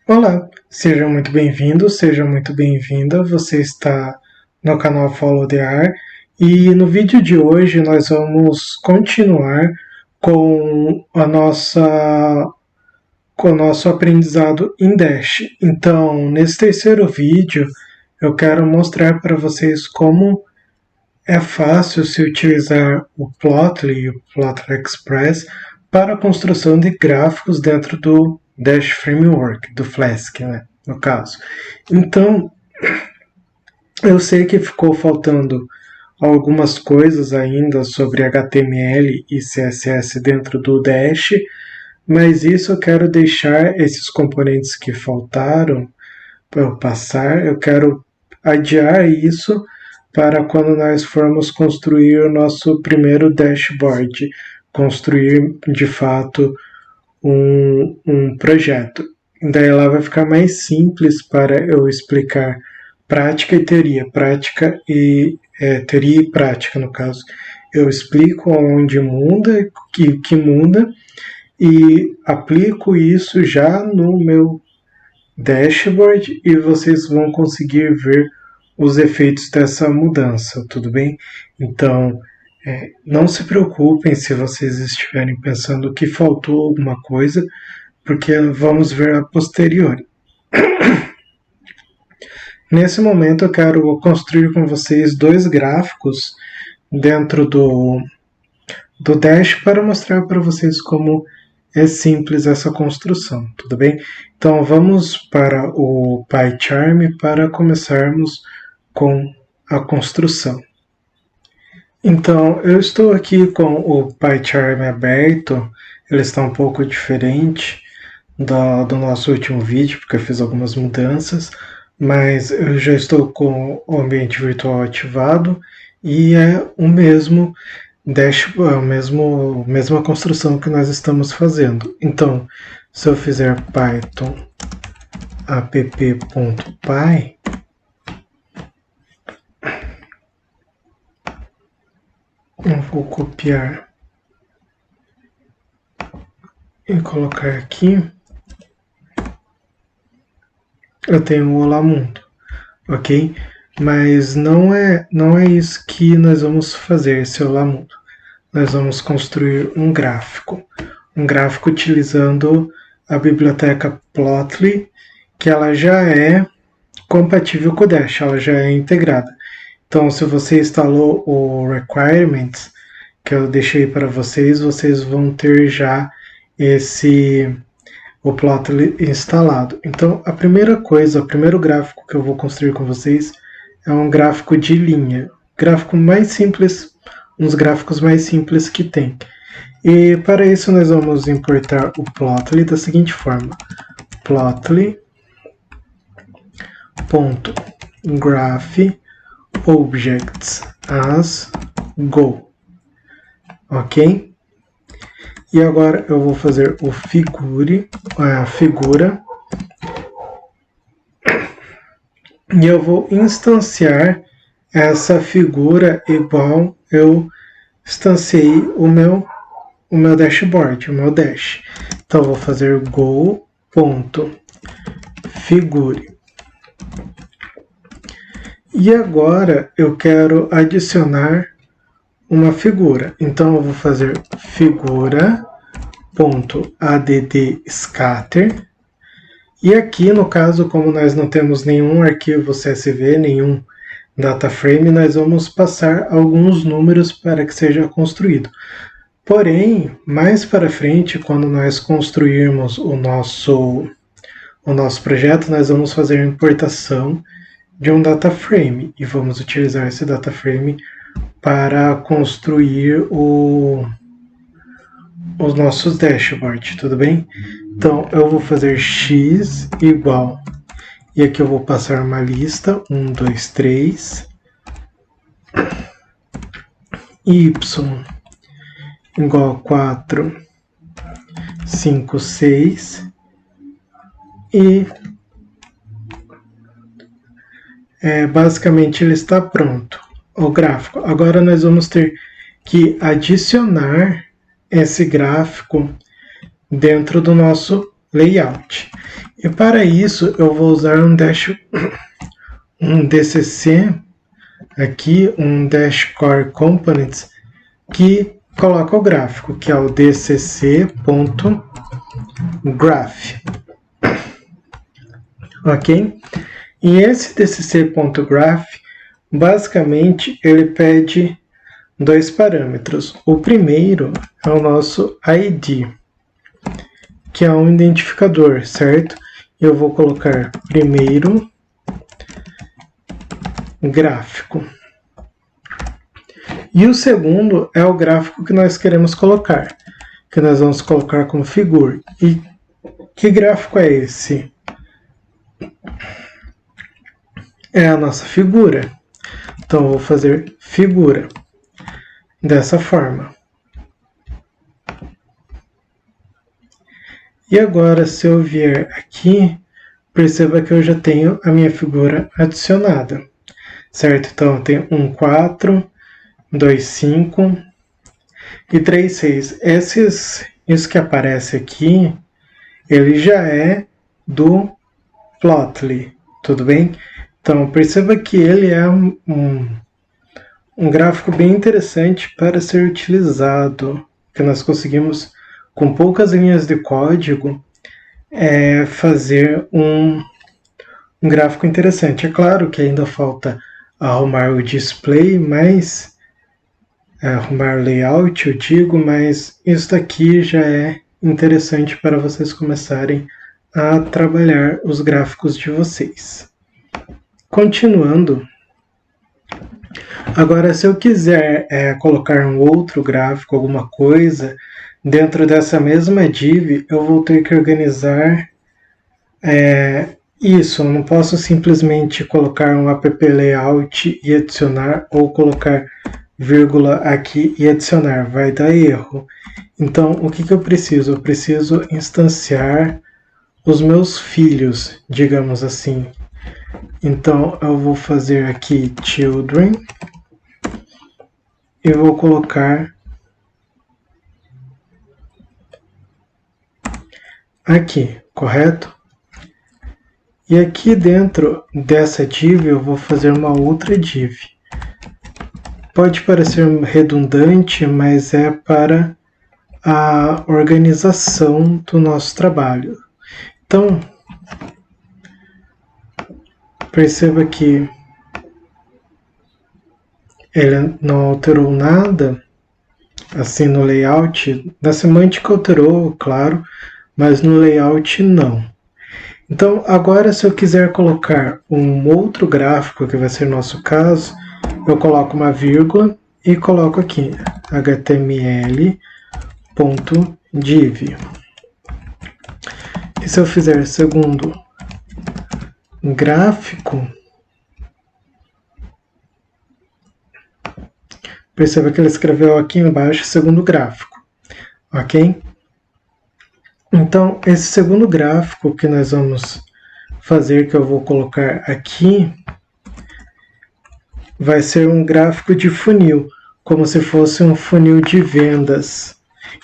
Olá, seja muito bem-vindo, seja muito bem-vinda. Você está no canal Follow the R e no vídeo de hoje nós vamos continuar com o nosso aprendizado em Dash. Então, nesse terceiro vídeo, eu quero mostrar para vocês como é fácil se utilizar o Plotly e o Plotly Express para a construção de gráficos dentro do Dash Framework, do Flask, né, no caso. Então, eu sei que ficou faltando algumas coisas ainda sobre HTML e CSS dentro do Dash, mas isso eu quero deixar esses componentes que faltaram para eu passar, eu quero adiar isso para quando nós formos construir o nosso primeiro dashboard, construir de fato um projeto. Daí lá vai ficar mais simples para eu explicar prática e teoria, teoria e prática no caso. Eu explico onde muda, que muda, e aplico isso já no meu dashboard e vocês vão conseguir ver os efeitos dessa mudança, tudo bem? Então, não se preocupem se vocês estiverem pensando que faltou alguma coisa, porque vamos ver a posteriori. Nesse momento eu quero construir com vocês dois gráficos dentro do Dash para mostrar para vocês como é simples essa construção, tudo bem? Então vamos para o PyCharm para começarmos com a construção. Então eu estou aqui com o PyCharm aberto, ele está um pouco diferente do nosso último vídeo, porque eu fiz algumas mudanças, mas eu já estou com o ambiente virtual ativado e é o mesmo mesma construção que nós estamos fazendo. Então, se eu fizer python app.py, eu vou copiar e colocar aqui. Eu tenho o Olá Mundo, ok? Mas não é isso que nós vamos fazer, esse Olá Mundo. Nós vamos construir um gráfico utilizando a biblioteca Plotly, que ela já é compatível com o Dash, ela já é integrada. Então, se você instalou o Requirements, que eu deixei para vocês vão ter já o Plotly instalado. Então, o primeiro gráfico que eu vou construir com vocês é um gráfico de linha, gráfico mais simples, uns gráficos mais simples que tem. E para isso nós vamos importar o Plotly da seguinte forma: plotly.graphObjects as Go, ok? E agora eu vou fazer a figura, e eu vou instanciar essa figura igual eu instanciei o meu dashboard, o meu dash. Então eu vou fazer go.figure. E agora eu quero adicionar uma figura. Então eu vou fazer figura.addscatter. E aqui, no caso, como nós não temos nenhum arquivo CSV, nenhum dataframe, nós vamos passar alguns números para que seja construído. Porém, mais para frente, quando nós construirmos o nosso projeto, nós vamos fazer a importação de um dataframe e vamos utilizar esse dataframe para construir os nossos dashboards, tudo bem? Então, eu vou fazer x igual, e aqui eu vou passar uma lista, 1, 2, 3, y igual a 4, 5, 6, e basicamente ele está pronto, o gráfico. Agora nós vamos ter que adicionar esse gráfico dentro do nosso layout. E para isso eu vou usar um DCC aqui, um Dash Core Components, que coloca o gráfico, que é o dcc.graph. Ok? E esse dcc.graph, basicamente, ele pede dois parâmetros. O primeiro é o nosso ID, que é um identificador, certo? Eu vou colocar primeiro gráfico. E o segundo é o gráfico que nós queremos colocar, que nós vamos colocar como figure. E que gráfico é esse? É a nossa figura. Então, eu vou fazer figura dessa forma. E agora, se eu vier aqui, perceba que eu já tenho a minha figura adicionada, certo? Então, eu tenho 1, 4, 2, 5 e 3, 6. Isso que aparece aqui, ele já é do Plotly, tudo bem? Então, perceba que ele é um gráfico bem interessante para ser utilizado, que nós conseguimos, com poucas linhas de código, fazer um gráfico interessante. É claro que ainda falta arrumar o display, mas arrumar layout, eu digo, mas isso daqui já é interessante para vocês começarem a trabalhar os gráficos de vocês. Continuando, agora se eu quiser colocar um outro gráfico, alguma coisa, dentro dessa mesma div, eu vou ter que organizar isso. Eu não posso simplesmente colocar um app layout e adicionar, ou colocar vírgula aqui e adicionar, vai dar erro. Então, o que eu preciso? Eu preciso instanciar os meus filhos, digamos assim. Então, eu vou fazer aqui children e vou colocar aqui, correto? E aqui dentro dessa div eu vou fazer uma outra div. Pode parecer redundante, mas é para a organização do nosso trabalho. Então, perceba que ele não alterou nada, assim no layout. Na semântica alterou, claro, mas no layout não. Então, agora se eu quiser colocar um outro gráfico, que vai ser nosso caso, eu coloco uma vírgula e coloco aqui html.div. E se eu fizer segundo gráfico, perceba que ele escreveu aqui embaixo segundo gráfico, ok? Então, esse segundo gráfico que nós vamos fazer, que eu vou colocar aqui, vai ser um gráfico de funil, como se fosse um funil de vendas,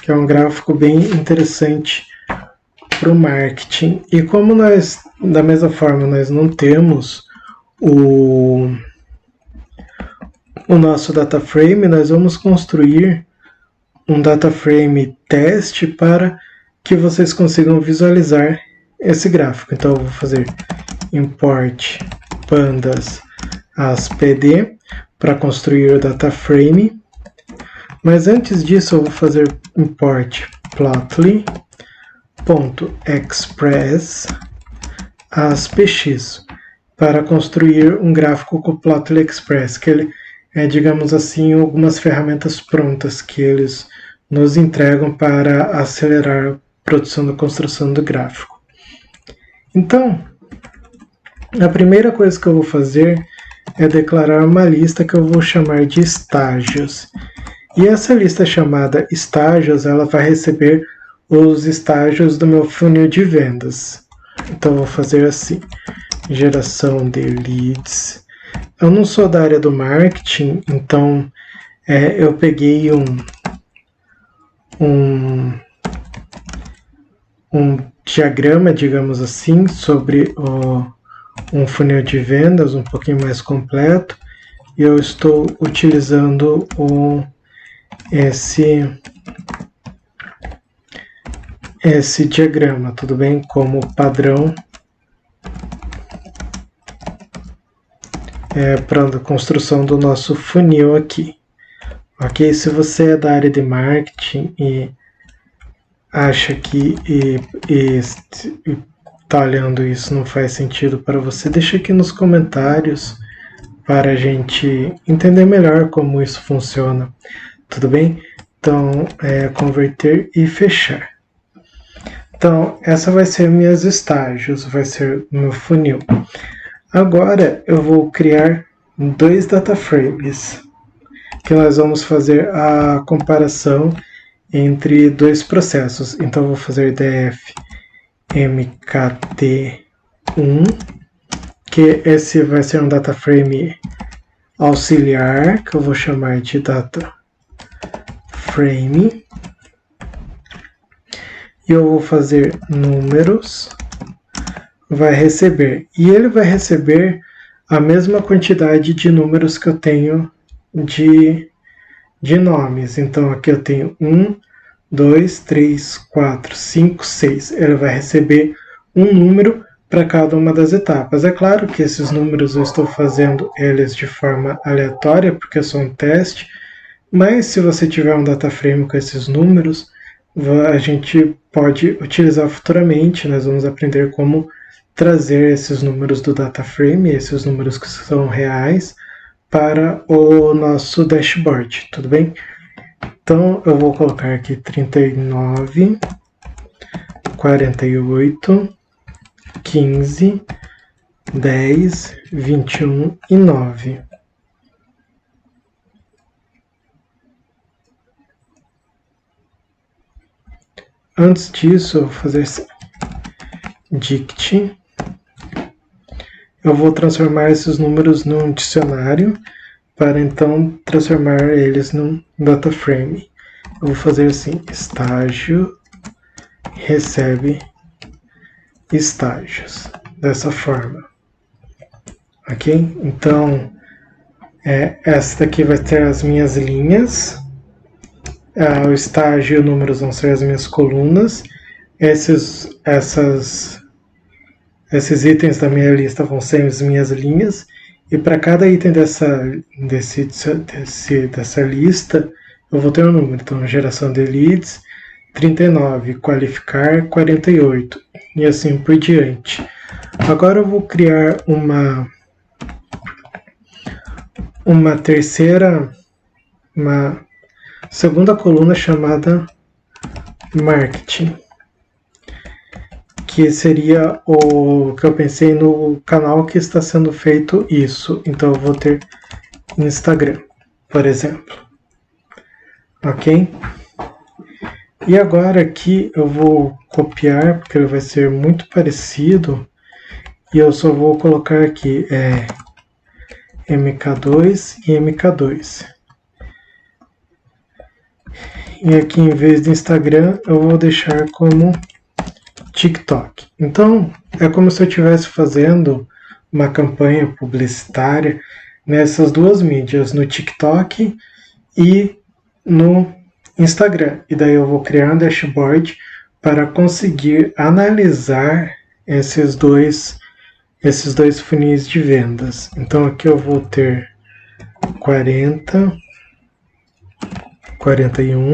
que é um gráfico bem interessante para o marketing. E como nós, da mesma forma, nós não temos o nosso data frame, nós vamos construir um data frame teste para que vocês consigam visualizar esse gráfico. Então eu vou fazer import pandas aspd para construir o data frame. Mas antes disso eu vou fazer import plotly.express aspx para construir um gráfico com o Plotly Express, que ele é, digamos assim, algumas ferramentas prontas que eles nos entregam para acelerar a produção da construção do gráfico. Então, a primeira coisa que eu vou fazer é declarar uma lista que eu vou chamar de estágios. E essa lista chamada estágios, ela vai receber os estágios do meu funil de vendas. Então, eu vou fazer assim, geração de leads. Eu não sou da área do marketing, então eu peguei um diagrama, digamos assim, sobre um funil de vendas um pouquinho mais completo, e eu estou utilizando esse diagrama, tudo bem? Como padrão para a construção do nosso funil aqui. Ok? Se você é da área de marketing e acha que está olhando isso não faz sentido para você, deixa aqui nos comentários para a gente entender melhor como isso funciona. Tudo bem? Então, converter e fechar. Então, essa vai ser meus estágios, vai ser meu funil. Agora eu vou criar 2 data frames, que nós vamos fazer a comparação entre 2 processos. Então eu vou fazer df mkt1, que esse vai ser um data frame auxiliar, que eu vou chamar de data frame. E eu vou fazer números, vai receber. E ele vai receber a mesma quantidade de números que eu tenho de nomes. Então aqui eu tenho 1, 2, 3, 4, 5, 6. Ele vai receber um número para cada uma das etapas. É claro que esses números eu estou fazendo eles de forma aleatória, porque é só um teste, mas se você tiver um data frame com esses números, a gente pode utilizar futuramente. Nós vamos aprender como trazer esses números do data frame, esses números que são reais, para o nosso dashboard, tudo bem? Então eu vou colocar aqui 39, 48, 15, 10, 21 e 9. Antes disso, eu vou fazer assim. Dict. Eu vou transformar esses números num dicionário para então transformar eles num data frame. Eu vou fazer assim, estágio recebe estágios, dessa forma. Ok? Então, essa daqui vai ter as minhas linhas, o estágio e o números vão ser as minhas colunas, esses itens da minha lista vão ser as minhas linhas, e para cada item dessa lista, eu vou ter um número. Então, geração de leads, 39, qualificar, 48, e assim por diante. Agora eu vou criar uma segunda coluna chamada marketing, que seria o que eu pensei no canal que está sendo feito isso. Então eu vou ter Instagram, por exemplo. Ok? E agora aqui eu vou copiar, porque ele vai ser muito parecido, e eu só vou colocar aqui MK2 e MK2. E aqui, em vez de Instagram, eu vou deixar como TikTok. Então, é como se eu estivesse fazendo uma campanha publicitária nessas duas mídias, no TikTok e no Instagram. E daí eu vou criar um dashboard para conseguir analisar esses dois funis de vendas. Então aqui eu vou ter 40, 41,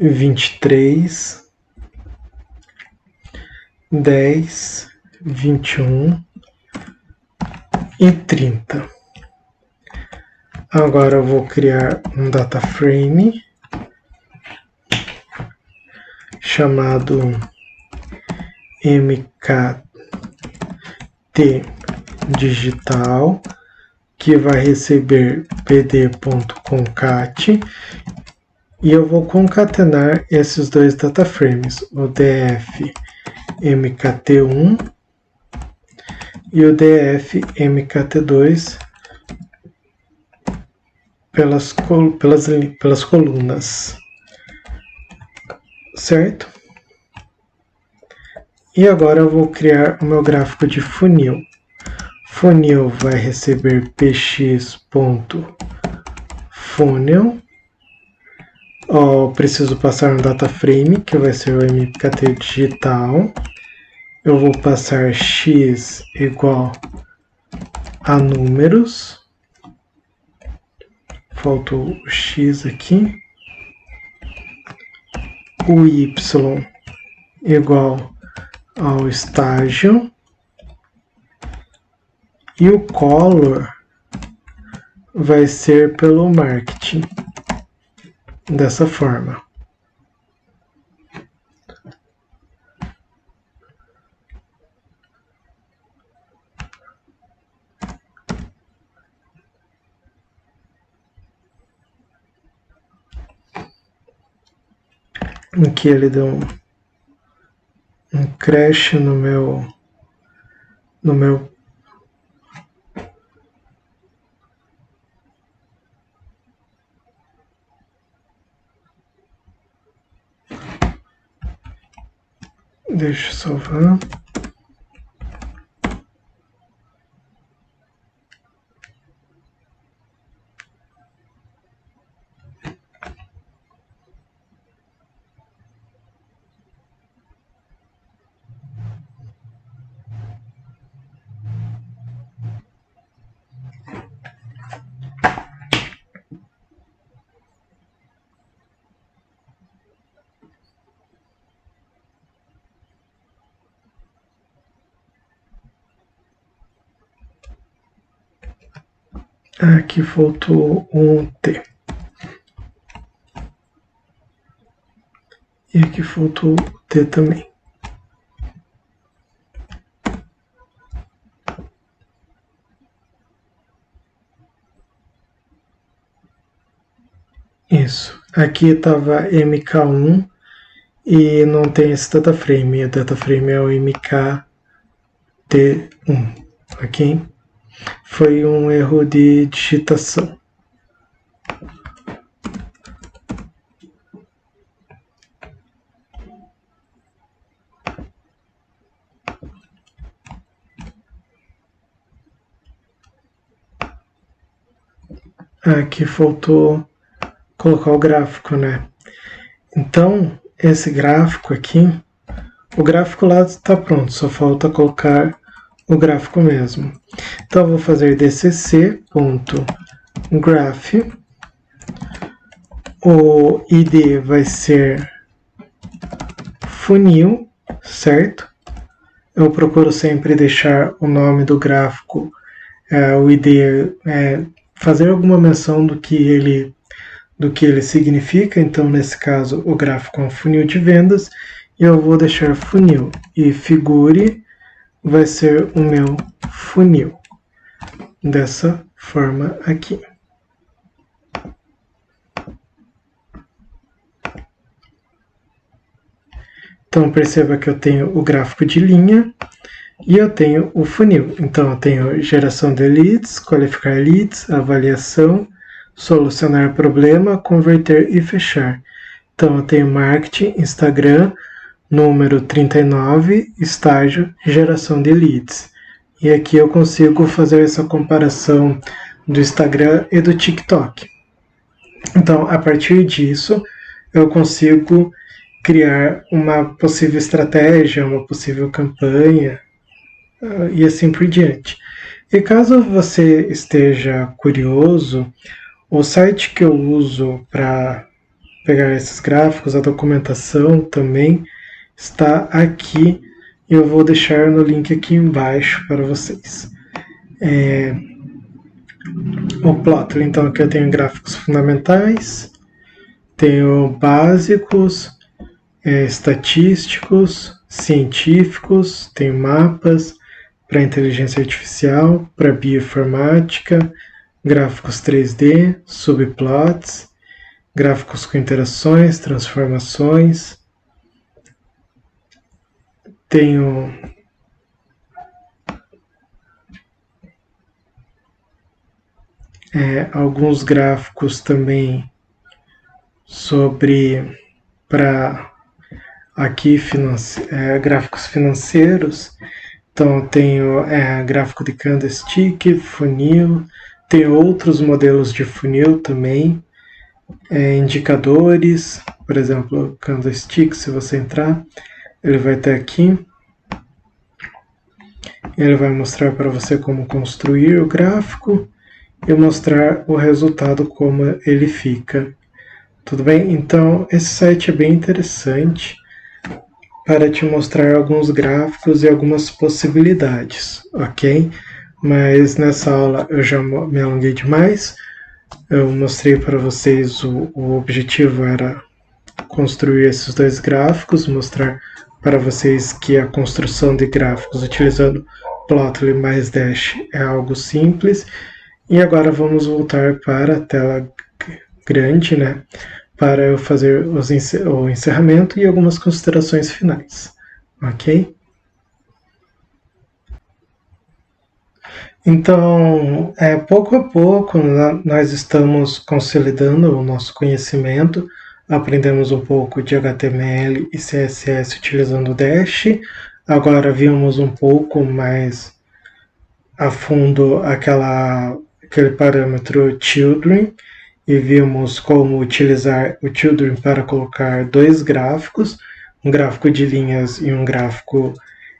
23, 10, 21 e 30. Agora eu vou criar um data frame chamado MKT digital, que vai receber pd.concat, e eu vou concatenar esses dois data frames, o df mkt1 e o df mkt2, pelas colunas, certo? E agora eu vou criar o meu gráfico de funil. Funil vai receber px.funil. Preciso passar um data frame, que vai ser o MKT digital. Eu vou passar x igual a números. Faltou o x aqui. O y igual ao estágio. E o color vai ser pelo marketing. Dessa forma. Aqui ele deu um crash no meu deixa eu salvar. Aqui faltou um T. E aqui faltou o T também. Isso. Aqui estava MK1 e não tem esse data frame. O data frame é o MKT1. Ok? Foi um erro de digitação. Aqui faltou colocar o gráfico, né? Então, esse gráfico aqui, o gráfico lá está pronto, só falta colocar o gráfico mesmo. Então, eu vou fazer dcc.graph. O ID vai ser funil, certo? Eu procuro sempre deixar o nome do gráfico, o ID, fazer alguma menção do que ele significa. Então, nesse caso, o gráfico é um funil de vendas, e eu vou deixar funil, e figure vai ser o meu funil, dessa forma aqui. Então, perceba que eu tenho o gráfico de linha e eu tenho o funil. Então, eu tenho geração de leads, qualificar leads, avaliação, solucionar problema, converter e fechar. Então, eu tenho marketing, Instagram, número 39, estágio, geração de leads. E aqui eu consigo fazer essa comparação do Instagram e do TikTok. Então, a partir disso, eu consigo criar uma possível estratégia, uma possível campanha, e assim por diante. E caso você esteja curioso, o site que eu uso para pegar esses gráficos, a documentação também está aqui, e eu vou deixar no link aqui embaixo para vocês. O Plotly, então aqui eu tenho gráficos fundamentais, tenho básicos, estatísticos, científicos, tenho mapas para inteligência artificial, para bioinformática, gráficos 3D, subplots, gráficos com interações, transformações. Tenho alguns gráficos também para aqui gráficos financeiros. Então eu tenho gráfico de candlestick, funil, tem outros modelos de funil também, indicadores, por exemplo, candlestick, se você entrar, ele vai ter aqui. Ele vai mostrar para você como construir o gráfico e mostrar o resultado como ele fica. Tudo bem? Então, esse site é bem interessante para te mostrar alguns gráficos e algumas possibilidades, ok? Mas nessa aula eu já me alonguei demais. Eu mostrei para vocês o objetivo era construir esses dois gráficos, mostrar para vocês que a construção de gráficos utilizando Plotly mais Dash é algo simples. E agora vamos voltar para a tela grande, né? Para eu fazer o encerramento e algumas considerações finais, ok? Então, pouco a pouco, nós estamos consolidando o nosso conhecimento, aprendemos um pouco de HTML e CSS utilizando o Dash, agora vimos um pouco mais a fundo aquele parâmetro children, e vimos como utilizar o children para colocar dois gráficos, um gráfico de linhas e um gráfico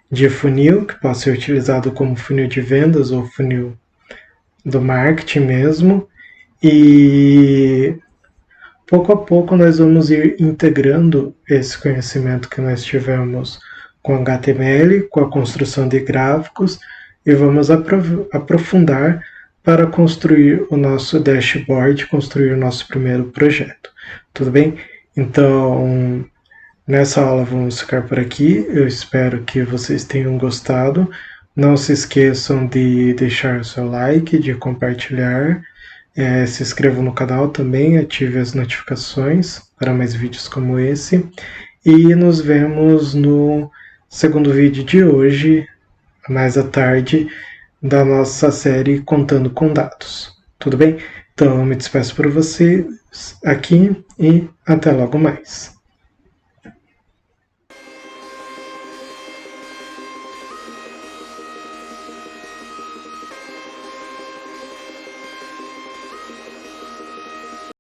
de funil, que pode ser utilizado como funil de vendas ou funil do marketing mesmo. E pouco a pouco nós vamos ir integrando esse conhecimento que nós tivemos com HTML, com a construção de gráficos, e vamos aprofundar para construir o nosso dashboard, construir o nosso primeiro projeto. Tudo bem? Então, nessa aula vamos ficar por aqui. Eu espero que vocês tenham gostado. Não se esqueçam de deixar o seu like, de compartilhar. Se inscrevam no canal também, ative as notificações para mais vídeos como esse. E nos vemos no segundo vídeo de hoje, mais à tarde, da nossa série Contando com Dados. Tudo bem? Então eu me despeço por vocês aqui e até logo mais.